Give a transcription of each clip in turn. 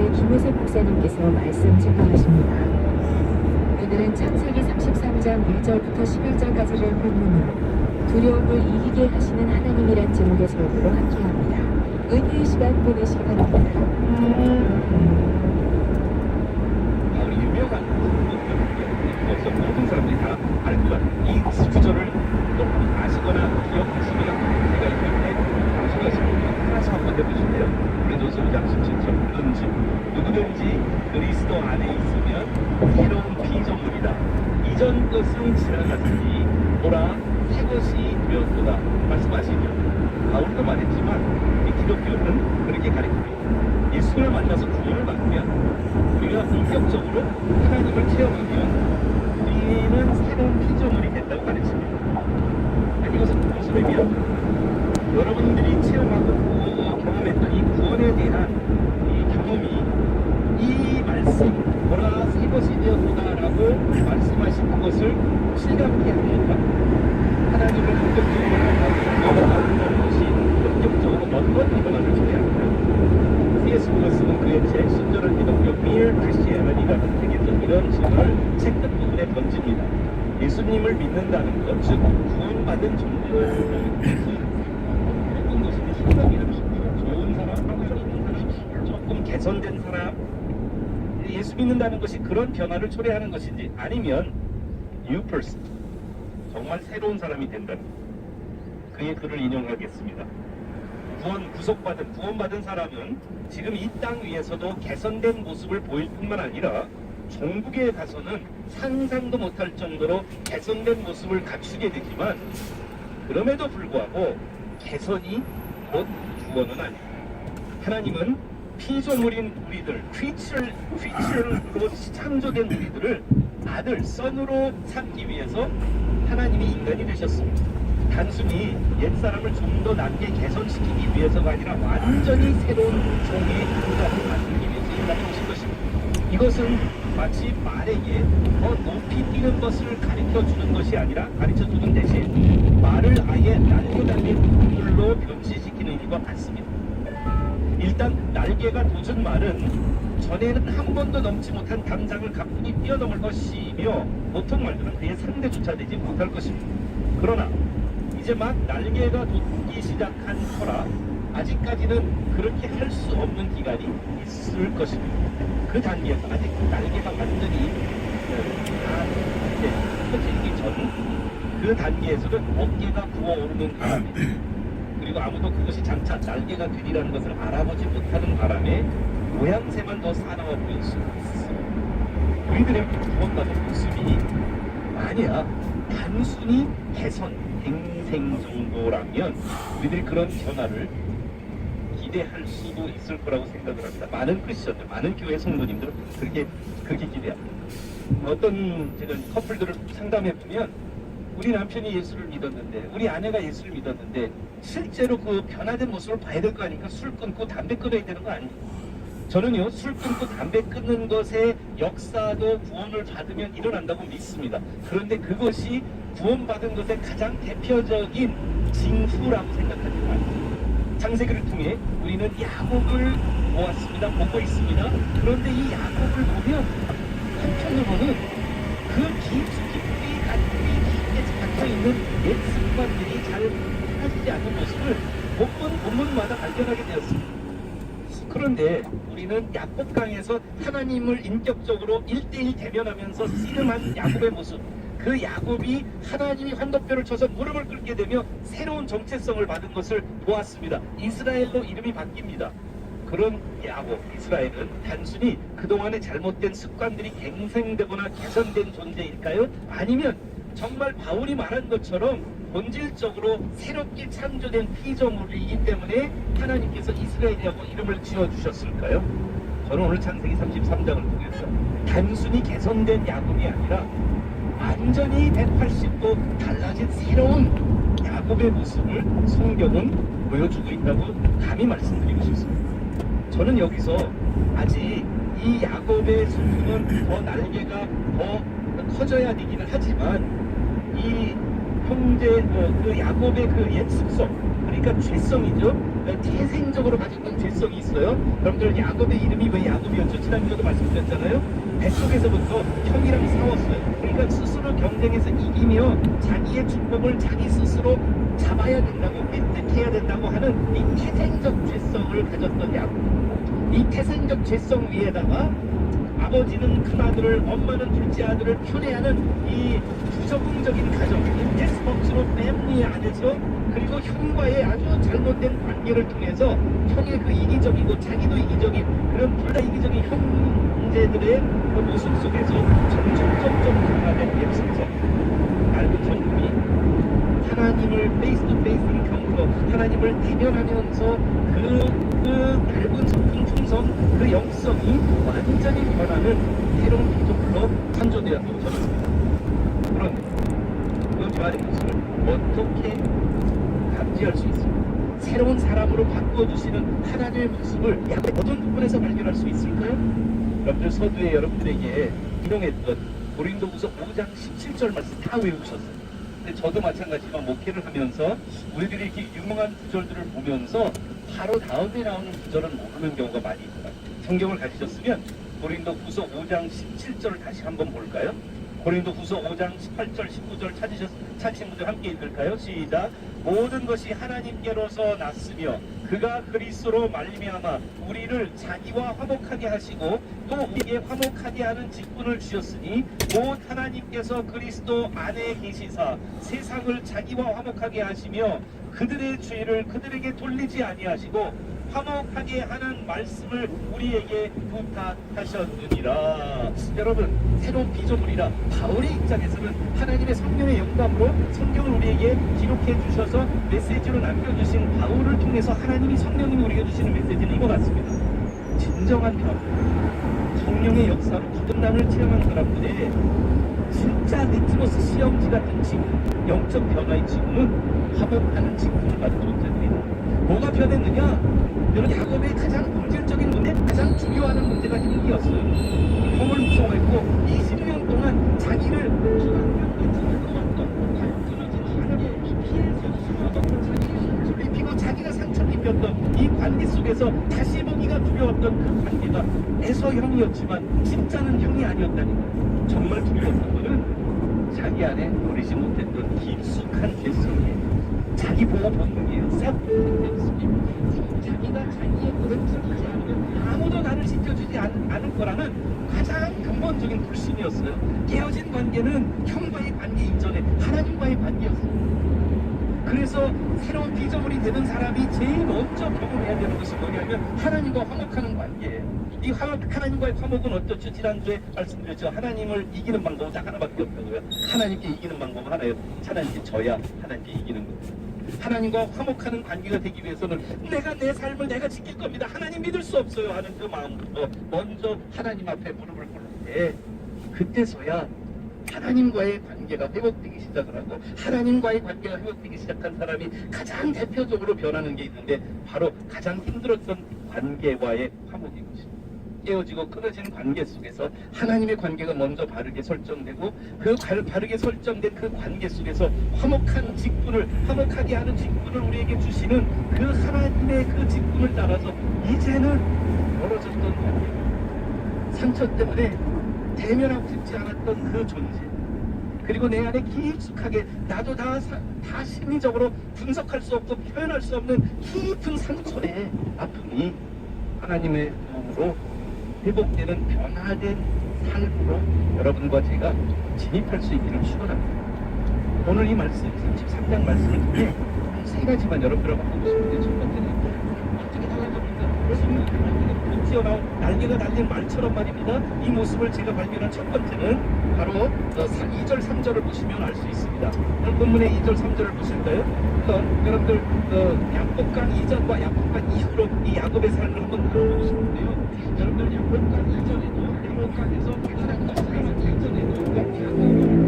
교회 김효셉 목사님께서 말씀 증거하십니다. 오늘은 창세기 33장 1절부터 11절까지를 본문으로 두려움을 이기게 하시는 하나님이란 제목의 설교로 함께합니다. 은혜의 시간 보내시기 바랍니다. 우리 유명한 그것을 모든 사람들이 다 알 것 같아요. 이 구절을 또 아시거나 기억하시면 제가 이렇게 방송하시면 하나씩 한번 해보실래요? 그래도 소장 17절 누구든지 그리스도 안에 있으면 새로운 피조물이다. 이전 것은 지나갔으니 보라 새 것이 되었도다 말씀하시죠. 바울도 말했지만 이 기독교는 그렇게 가르칩니다. 예수를 만나서 구원을 받으면 우리가 인격적으로 하나님을 체험하면 우리는 새로운 피조물이 된다고 가르칩니다. 이것은 무슨 의미야? 여러분들이 체험하고 경험했던 이 구원에 대한 이 경험이 이 말씀 보라 새 것이 되었도다라고 말씀하신 것을 실감케 합니까? 하나님을 본격적으로 만나고 것이 본격적으로 어떤 일어나는 소리 합니다. C.S. 루이스는 그의 제일 기독교 Mere Christianity라는 책에서 이런 질문을 책 끝부분에 던집니다. 예수님을 믿는다는 것, 즉 구원받은 존재를 믿는다는 것은 어떤 것인지 생각이나 좋은 사람, 조금 개선된 사람, 예수 믿는다는 것이 그런 변화를 초래하는 것인지 아니면 new person, 정말 새로운 사람이 된다는 것. 그의 글을 인용하겠습니다. 구원받은 사람은 지금 이 땅 위에서도 개선된 모습을 보일 뿐만 아니라 종국에 가서는 상상도 못할 정도로 개선된 모습을 갖추게 되지만 그럼에도 불구하고 개선이 곧 구원은 아닙니다. 하나님은 피조물인 우리들, creature로 창조된 우리들을 아들, son으로 삼기 위해서 하나님이 인간이 되셨습니다. 단순히 옛사람을 좀 더 낫게 개선시키기 위해서가 아니라 완전히 새로운 종의 인간을 만들기 위해서 인간이 오신 것입니다. 이것은 마치 말에게 더 높이 뛰는 것을 가르쳐주는 것이 아니라 가르쳐주는 대신 말을 아예 날개 달린 동물로 변신시키는 일과 같습니다. 일단 날개가 돋은 말은 전에는 한 번도 넘지 못한 담장을 가뿐히 뛰어넘을 것이며 보통 말들은 그의 상대조차 되지 못할 것입니다. 그러나 이제 막 날개가 돋기 시작한 터라 아직까지는 그렇게 할 수 없는 기간이 있을 것입니다. 그 단계에서 아직 날개가 완전히 다 펴지기 전 그 단계에서는 어깨가 부어오르는 바람에 그리고 아무도 그것이 장차 날개가 되리라는 것을 알아보지 못하는 바람에 모양새만 더 사나워 보일 수 있습니다. 우리들의 구원받은 모습이 만약 단순히 개선, 갱생 정도라면 우리들이 그런 변화를 기대할 수도 있을 거라고 생각을 합니다. 많은 크리스천들, 많은 교회 성도님들은 그렇게 기대합니다. 어떤 제가 커플들을 상담해 보면 우리 남편이 예수를 믿었는데 우리 아내가 예수를 믿었는데 실제로 그 변화된 모습을 봐야 될 거 아닙니까? 술 끊고 담배 끊어야 되는 거 아닙니까? 저는요, 술 끊고 담배 끊는 것의 역사도 구원을 받으면 일어난다고 믿습니다. 그런데 그것이 구원받은 것의 가장 대표적인 징후라고 생각합니다. 창세기를 통해 우리는 야곱을 보고 있습니다. 그런데 이 야곱을 보면 한편으로는 그 깊이 박혀있는 옛 습관들이 잘 사라지지 않는 모습을 본문마다 발견하게 되었습니다. 그런데 우리는 야곱강에서 하나님을 인격적으로 1대1 대면하면서 씨름한 야곱의 모습, 그 야곱이 하나님이 환도뼈를 쳐서 무릎을 꿇게 되며 새로운 정체성을 받은 것을 보았습니다. 이스라엘로 이름이 바뀝니다. 그런 야곱, 이스라엘은 단순히 그동안의 잘못된 습관들이 갱생되거나 개선된 존재일까요? 아니면 정말 바울이 말한 것처럼 본질적으로 새롭게 창조된 피조물이기 때문에 하나님께서 이스라엘이라고 이름을 지어주셨을까요? 저는 오늘 창세기 33장을 통해서 단순히 개선된 야곱이 아니라 완전히 180도 달라진 새로운 야곱의 모습을 성경은 보여주고 있다고 감히 말씀드리고 싶습니다. 저는 여기서 아직 이 야곱의 수준은 더 날개가 더 커져야 되기는 하지만 이 형제 그 야곱의 그 옛 습성, 그러니까 죄성이죠. 태생적으로 가졌던 죄성이 있어요. 여러분들 야곱의 이름이 왜 야곱이었죠? 지난주에도 말씀드렸잖아요. 뱃속에서부터 형이랑 싸웠어요. 그러니까 스스로 경쟁에서 이기며 자기의 축복을 자기 스스로 잡아야 된다고, 획득해야 된다고 하는 이 태생적 죄성을 가졌던 야곱. 이 태생적 죄성 위에다가 아버지는 큰아들을, 엄마는 둘째 아들을 편애하는 이 부적응적인 가정, 인데스펑스로 패밀리 안에서, 그리고 형과의 아주 잘못된 관계를 통해서 형의 그 이기적이고 자기도 이기적인 그런 둘 다 이기적인 형제들의 그 모습 속에서 점점 강화된 예수적 알고 전국이 하나님을 페이스 투 페이스 인카운터, 하나님을 대면하면서 그 넓은 성품 충성, 그 영성이 완전히 변하는 새로운 기독으로 창조되었다고 저는 그런데 그 변화된 모습을 어떻게 감지할 수 있습니까? 새로운 사람으로 바꿔주시는 하나님의 모습을 어떤 부분에서 발견할 수 있을까요? 여러분들 서두에 여러분들에게 인용했던 고린도후서 5장 17절 말씀 다 외우셨어요. 근데 저도 마찬가지지만 목회를 하면서 우리들이 이렇게 유명한 구절들을 보면서 바로 다음에 나오는 구절은 모르는 경우가 많이 있더라고요. 성경을 가지셨으면 고린도후서 5장 17절을 다시 한번 볼까요? 고린도후서 5장 18절 19절 찾으신 분들 함께 읽을까요? 시작. 모든 것이 하나님께로서 났으며 그가 그리스도로 말미암아 우리를 자기와 화목하게 하시고 또 우리에게 화목하게 하는 직분을 주셨으니 곧 하나님께서 그리스도 안에 계시사 세상을 자기와 화목하게 하시며 그들의 죄를 그들에게 돌리지 아니하시고 화목하게 하는 말씀을 우리에게 부탁하셨느니라. 여러분, 새로운 피조물이라 바울의 입장에서는 하나님의 성령의 영감으로 성경을 우리에게 기록해 주셔서 메시지로 남겨주신 바울을 통해서 하나님이 성령님이 우리에게 주시는 메시지는 이거 같습니다. 진정한 변화, 성령의 역사로 거듭남을 체험한 사람들의 진짜 리트머스 시험지 같은 직분, 영적 변화의 직분은 화목하는 직분을 받은 존재들이다. 뭐가 변했느냐? 여러분, 야곱의 가장 본질적인 문제, 가장 중요한 문제가 형이었어요. 형을 무서워했고 20년 동안 자기를 상처를 입히고 자기가 상처를 입혔던 이 관계 속에서 다시 보기가 두려웠던 그 관계가 에서 형이었지만 진짜는 형이 아니었다니까. 정말 두려웠던 것은 자기 안에 버리지 못했던 깊숙한 죄성이에요. 자기 보호 본능이에요. 자기가 자기의 고백을 하지 않으면 아무도 나를 지켜주지 않을 거라는 가장 근본적인 불신이었어요. 깨어진 관계는 형과의 관계 이전에 하나님과의 관계였어요. 그래서 새로운 피조물이 되는 사람이 제일 먼저 경험해야 되는 것이 뭐냐면 하나님과 화목하는 관계예요. 이 하나님과의 화목은 어떻죠? 지난주에 말씀드렸죠. 하나님을 이기는 방법은 딱 하나밖에 없다고요. 하나님께 이기는 방법은 하나예요. 하나님께 져야 하나님께 이기는 거예요. 하나님과 화목하는 관계가 되기 위해서는 내가 내 삶을 내가 지킬 겁니다. 하나님 믿을 수 없어요 하는 그 마음부터 먼저 하나님 앞에 무릎을 꿇을 때, 그때서야 하나님과의 관계가 회복되기 시작을 하고, 하나님과의 관계가 회복되기 시작한 사람이 가장 대표적으로 변하는 게 있는데 바로 가장 힘들었던 관계와의 화목인 것입니다. 깨어지고 끊어진 관계 속에서 하나님의 관계가 먼저 바르게 설정되고, 그 바르게 설정된 그 관계 속에서 화목한 직분을, 화목하게 하는 직분을 우리에게 주시는 그 하나님의 그 직분을 따라서 이제는 멀어졌던 관계, 상처 때문에 대면하고 싶지 않았던 그 존재, 그리고 내 안에 깊숙하게 나도 다 심리적으로 분석할 수 없고 표현할 수 없는 깊은 상처의 아픔이 하나님의 도움으로 회복되는 변화된 삶으로 여러분과 제가 진입할 수 있기를 축원합니다. 오늘 이 말씀, 33장 말씀을 통해 세 가지만 여러분들하고 하고 싶은데, 첫 번째는 어떻게 달라집니까? 튀어나온 날개가 달린 말처럼 말입니다. 이 모습을 제가 발견한 첫 번째는 바로 2절 3절을 보시면 알 수 있습니다. 오늘 본문의 2절 3절을 보실까요? 여러분들 약복강 이전과 약복강 이후로 이 야곱의 삶을 한번 들어보고 싶은데요. 여러분들 약복강 이전에도, 약복강에서 하나님과 사랑하기 이전에도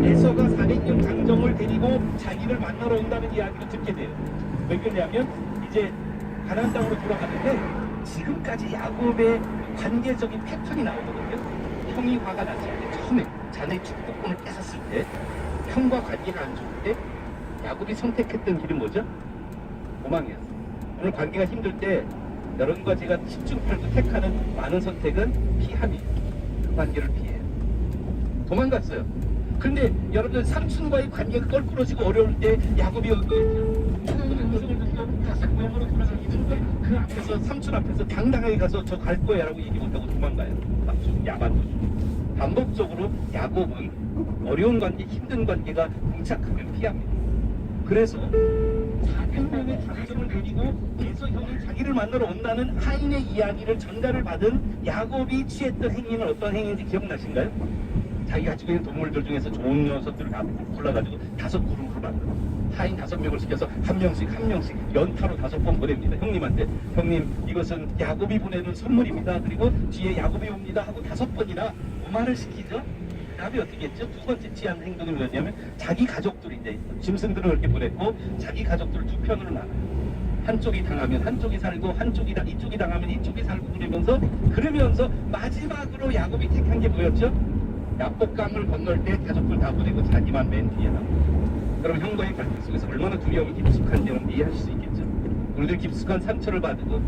에서가 400년 장정을 데리고 자기를 만나러 온다는 이야기를 듣게 돼요. 왜 그러냐면 이제 가나안 땅으로 돌아가는데 지금까지 야곱의 관계적인 패턴이 나오거든요. 형이 화가 났을 때, 처음에 자네의 축복권을 뺏었을 때, 형과 관계가 안 좋을 때 야곱이 선택했던 길은 뭐죠? 도망이었어요. 오늘 관계가 힘들 때 여러분과 제가 10중 8구 택하는 많은 선택은 피함이에요. 그 관계를 피해요. 도망갔어요. 근데 여러분들 삼촌과의 관계가 껄끄러지고 어려울 때 야곱이 그 앞에서 삼촌 앞에서 당당하게 가서 저 갈 거야 라고 얘기 못하고 도망가요. 삼촌 야만도 반복적으로 야곱은 어려운 관계 힘든 관계가 봉착하면 피합니다. 그래서 400명의 장정을 데리고 에서 형이 자기를 만나러 온다는 하인의 이야기를 전달을 받은 야곱이 취했던 행위는 어떤 행위인지 기억나신가요? 자기가 가지고 있는 동물들 중에서 좋은 녀석들을 다 골라가지고 5그룹으로 만들어 하인 5명을 시켜서 한 명씩 연타로 5번 보냅니다. 형님한테 형님 이것은 야곱이 보내는 선물입니다. 그리고 뒤에 야곱이 옵니다 하고 5번이나 오마를 시키죠. 답이 어떻게 했죠? 두 번째 취한 행동이 뭐였냐면 자기 가족들이 이제 짐승들을 이렇게 보냈고 자기 가족들을 두 편으로 나눠요. 한쪽이 당하면 한쪽이 살고 이쪽이 당하면 이쪽이 살고 그러면서 마지막으로 야곱이 택한 게 뭐였죠? 야복강을 건널 때 가족들 다 보내고 자기만 맨 뒤에 남고. 그럼 형과의 관계 속에서 얼마나 두려움이 깊숙한지 여러분 이해하실 수 있겠죠? 우리들 깊숙한 상처를 받고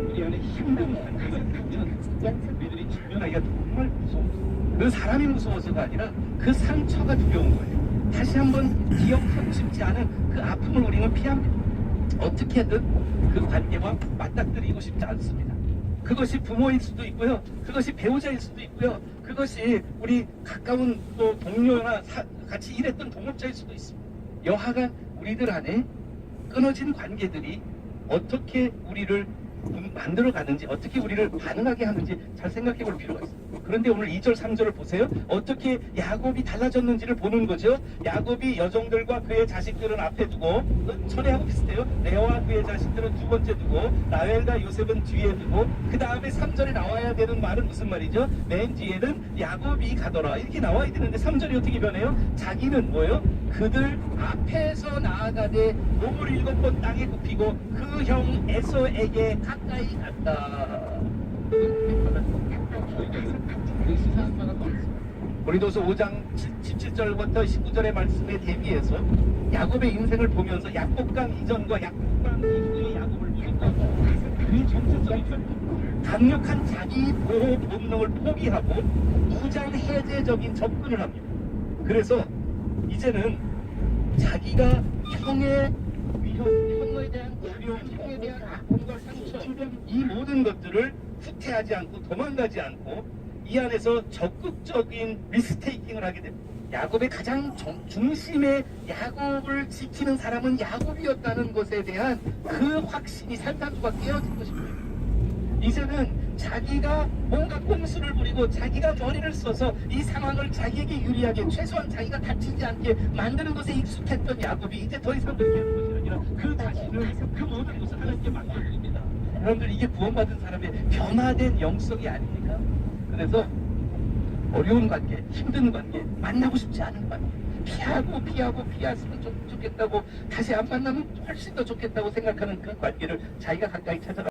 우리 안에 힘든 관계가 있으면 우리들이 주변하기가 정말 무서워요. 그 사람이 무서워서가 아니라 그 상처가 두려운 거예요. 다시 한번 기억하고 싶지 않은 그 아픔을 우리는 피합니다. 어떻게든 그 관계와 맞닥뜨리고 싶지 않습니다. 그것이 부모일 수도 있고요. 그것이 배우자일 수도 있고요. 그것이 우리 가까운 또 동료나 같이 일했던 동업자일 수도 있습니다. 여하간 우리들 안에 끊어진 관계들이 어떻게 우리를 만들어 가는지 어떻게 우리를 반응하게 하는지 잘 생각해 볼 필요가 있습니다. 그런데 오늘 2절 3절을 보세요. 어떻게 야곱이 달라졌는지를 보는 거죠. 야곱이 여종들과 그의 자식들은 앞에 두고 전에하고 비슷해요. 레아와 그의 자식들은 두 번째 두고 라헬과 요셉은 뒤에 두고 그 다음에 3절에 나와야 되는 말은 무슨 말이죠? 맨 뒤에는 야곱이 가더라 이렇게 나와야 되는데 3절이 어떻게 변해요? 자기는 뭐예요? 그들 앞에서 나아가되 몸을 7번 땅에 굽히고 그 형 에서에게 가까이 갔다. 고린도서 5장 17절부터 19절의 말씀에 대비해서 야곱의 인생을 보면서 야곱강 이전과 야곱강 이후의 야곱을 보니까 그 정체적인 강력한 자기 보호 본능을 포기하고 무장 해제적인 접근을 합니다. 그래서 이제는 자기가 형의 위협, 형에 대한 어려움, 형에 대한 아픔과 상처 이 모든 것들을 후퇴하지 않고 도망가지 않고 이 안에서 적극적인 리스테이킹을 하게 됩니다. 야곱의 가장 중심의 야곱을 지키는 사람은 야곱이었다는 것에 대한 그 확신이 산산수가 깨어진 것입니다. 이제는 자기가 뭔가 꼼수를 부리고 자기가 머리를 써서 이 상황을 자기에게 유리하게 최소한 자기가 다치지 않게 만드는 것에 익숙했던 야곱이 이제 더 이상 그렇게 하는 것이 아니라 그 자신을 그 모든 것을 하나님께 맡겨드립니다. 여러분들 이게 구원받은 사람의 변화된 영성이 아닙니까? 그래서 어려운 관계, 힘든 관계, 만나고 싶지 않은 관계 피했으면 좋겠다고 다시 안 만나면 훨씬 더 좋겠다고 생각하는 그 관계를 자기가 가까이 찾아가